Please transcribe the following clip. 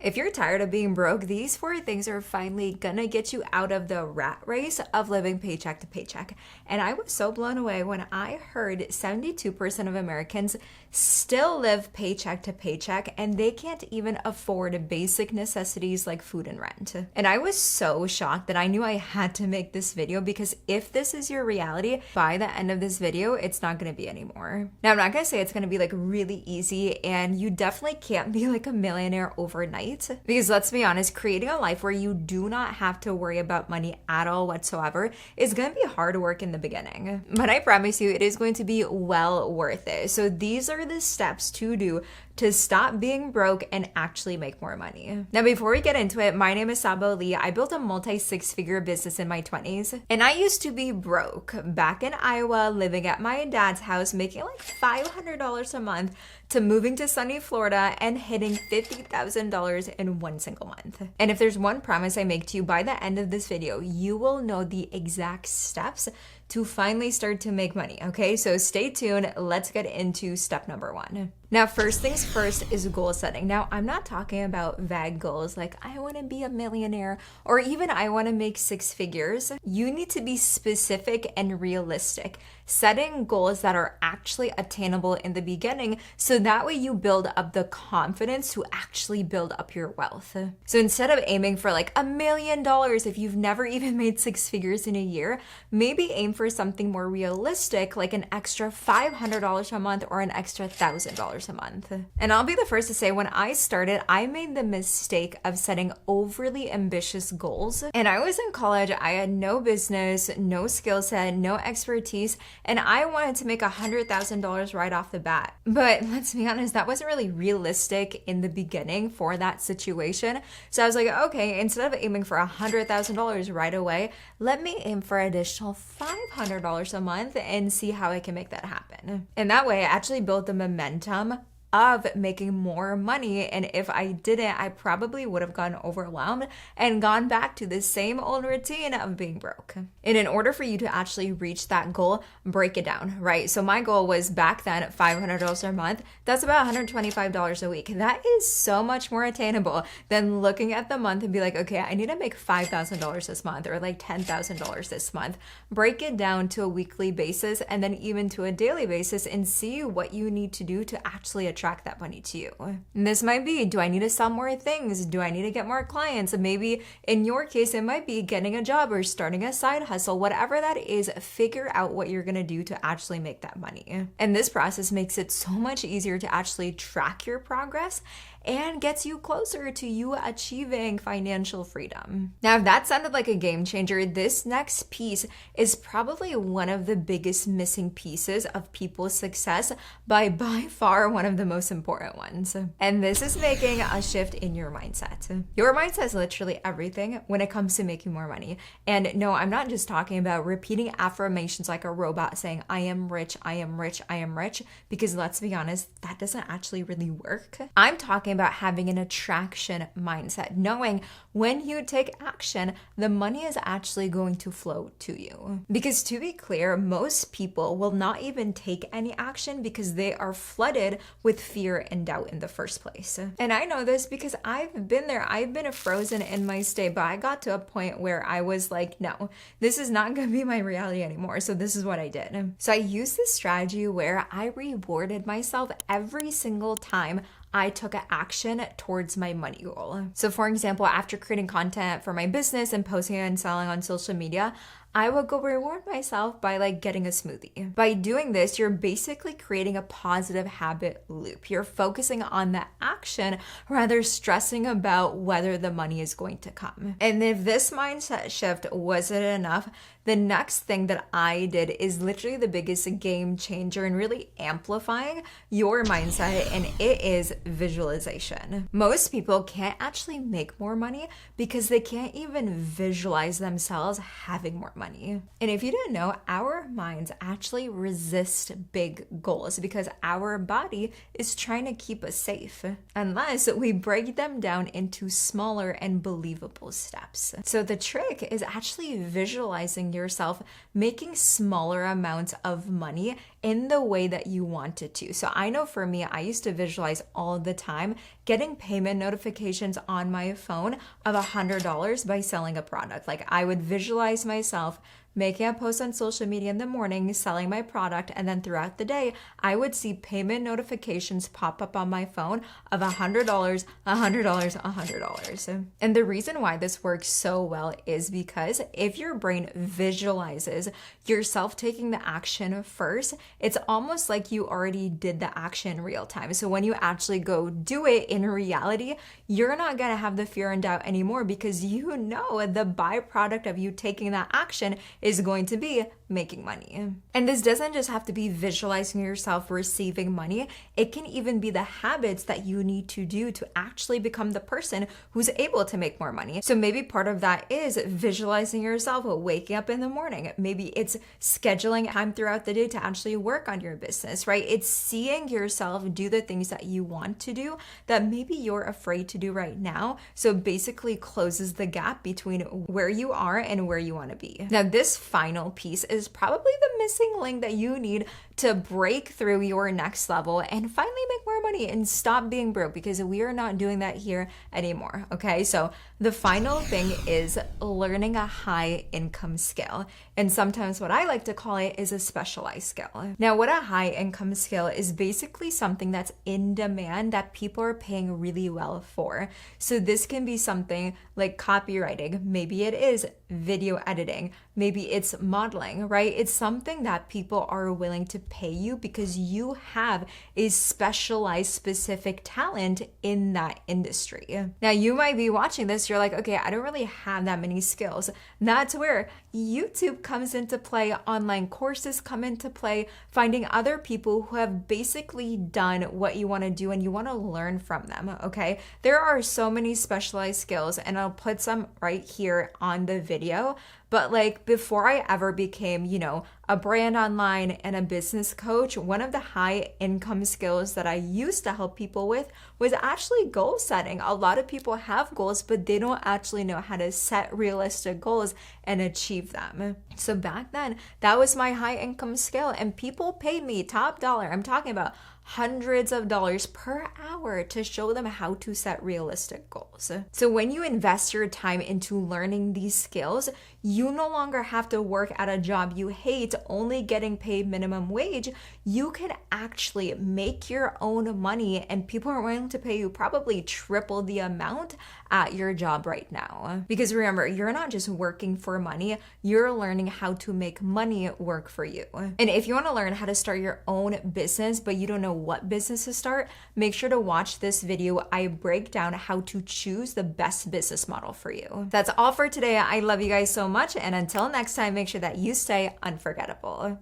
If you're tired of being broke, these 4 things are finally gonna get you out of the rat race of living paycheck to paycheck. And I was so blown away when I heard 72% of Americans still live paycheck to paycheck and they can't even afford basic necessities like food and rent. And I was so shocked that I knew I had to make this video, because if this is your reality, by the end of this video, it's not gonna be anymore. Now, I'm not gonna say it's gonna be like really easy, and you definitely can't be like a millionaire overnight. Because let's be honest, creating a life where you do not have to worry about money at all whatsoever is going to be hard work in the beginning. But I promise you, it is going to be well worth it. So these are the steps to do to stop being broke and actually make more money. Now, before we get into it, my name is Sabah. I built a multi-6-figure business in my 20s, and I used to be broke back in Iowa, living at my dad's house, making like $500 a month, to moving to sunny Florida and hitting $50,000 in one single month. And if there's one promise I make to you, by the end of this video, you will know the exact steps to finally start to make money, okay? So stay tuned. Let's get into step number 1. Now, first things first is goal setting. Now, I'm not talking about vague goals like I want to be a millionaire or even I want to make 6 figures. You need to be specific and realistic, setting goals that are actually attainable in the beginning, so that way you build up the confidence to actually build up your wealth. So instead of aiming for like $1 million if you've never even made 6 figures in a year, maybe aim for something more realistic, like an extra $500 a month or an extra $1,000 a month. And I'll be the first to say, when I started, I made the mistake of setting overly ambitious goals. And I was in college, I had no business, no skill set, no expertise, and I wanted to make $100,000 right off the bat. But let's be honest, that wasn't really realistic in the beginning for that situation. So I was like, okay, instead of aiming for $100,000 right away, let me aim for an additional $500 a month and see how I can make that happen. And that way I actually built the momentum of making more money. And if I didn't, I probably would have gotten overwhelmed and gone back to the same old routine of being broke. And in order for you to actually reach that goal, break it down, right? So my goal was back then $500 a month. That's about $125 a week. That is so much more attainable than looking at the month and be like, okay, I need to make $5,000 this month or like $10,000 this month. Break it down to a weekly basis and then even to a daily basis and see what you need to do to actually attract that money to you. And this might be, do I need to sell more things? Do I need to get more clients? And maybe in your case, it might be getting a job or starting a side hustle. Whatever that is, figure out what you're going to do to actually make that money. And this process makes it so much easier to actually track your progress and gets you closer to you achieving financial freedom. Now, if that sounded like a game changer, this next piece is probably one of the biggest missing pieces of people's success, by far one of the most important ones. And this is making a shift in your mindset. Your mindset is literally everything when it comes to making more money. And no, I'm not just talking about repeating affirmations like a robot saying, I am rich, I am rich, I am rich, because let's be honest, that doesn't actually really work. I'm talking about having an attraction mindset, knowing when you take action, the money is actually going to flow to you. Because to be clear, most people will not even take any action because they are flooded with fear and doubt in the first place. And I know this because I've been there. I've been frozen in my state, but I got to a point where I was like, no, this is not going to be my reality anymore. So this is what I did. So I used this strategy where I rewarded myself every single time I took action towards my money goal. So for example, after creating content for my business and posting and selling on social media, I would go reward myself by like getting a smoothie. By doing this, you're basically creating a positive habit loop. You're focusing on the action rather stressing about whether the money is going to come. And if this mindset shift wasn't enough, the next thing that I did is literally the biggest game changer and really amplifying your mindset, and it is visualization. Most people can't actually make more money because they can't even visualize themselves having more money. And if you didn't know, our minds actually resist big goals because our body is trying to keep us safe unless we break them down into smaller and believable steps. So the trick is actually visualizing yourself making smaller amounts of money in the way that you want it to. So I know for me, I used to visualize all the time getting payment notifications on my phone of $100 by selling a product. Like I would visualize myself making a post on social media in the morning, selling my product, and then throughout the day, I would see payment notifications pop up on my phone of $100, $100, $100. And the reason why this works so well is because if your brain visualizes yourself taking the action first, it's almost like you already did the action in real time. So when you actually go do it in reality, you're not gonna have the fear and doubt anymore because you know the byproduct of you taking that action is going to be making money. And this doesn't just have to be visualizing yourself receiving money. It can even be the habits that you need to do to actually become the person who's able to make more money. So maybe part of that is visualizing yourself waking up in the morning. Maybe it's scheduling time throughout the day to actually work on your business, right? It's seeing yourself do the things that you want to do that maybe you're afraid to do right now. So basically closes the gap between where you are and where you want to be. Now, this final piece is probably the missing link that you need to break through your next level and finally make more money and stop being broke, because we are not doing that here anymore. Okay, so the final thing is learning a high income skill. And sometimes what I like to call it is a specialized skill. Now, what a high income skill is basically something that's in demand that people are paying really well for. So this can be something like copywriting. Maybe it is video editing. Maybe it's modeling, right? It's something that people are willing to pay you because you have a specialized, specific talent in that industry. Now, you might be watching this, you're like, okay, I don't really have that many skills. That's where YouTube comes into play, online courses come into play, finding other people who have basically done what you want to do and you want to learn from them, okay? There are so many specialized skills, and I'll put some right here on the video. But like before I ever became, a brand online and a business coach, one of the high income skills that I used to help people with was actually goal setting. A lot of people have goals, but they don't actually know how to set realistic goals and achieve them. So back then, that was my high income skill, and people paid me top dollar. I'm talking about hundreds of dollars per hour to show them how to set realistic goals. So when you invest your time into learning these skills, you no longer have to work at a job you hate, only getting paid minimum wage. You can actually make your own money, and people are willing to pay you probably triple the amount at your job right now. Because remember, you're not just working for money, you're learning how to make money work for you. And if you want to learn how to start your own business, but you don't know what business to start, make sure to watch this video. I break down how to choose the best business model for you. That's all for today. I love you guys so much. And until next time, make sure that you stay unforgettable.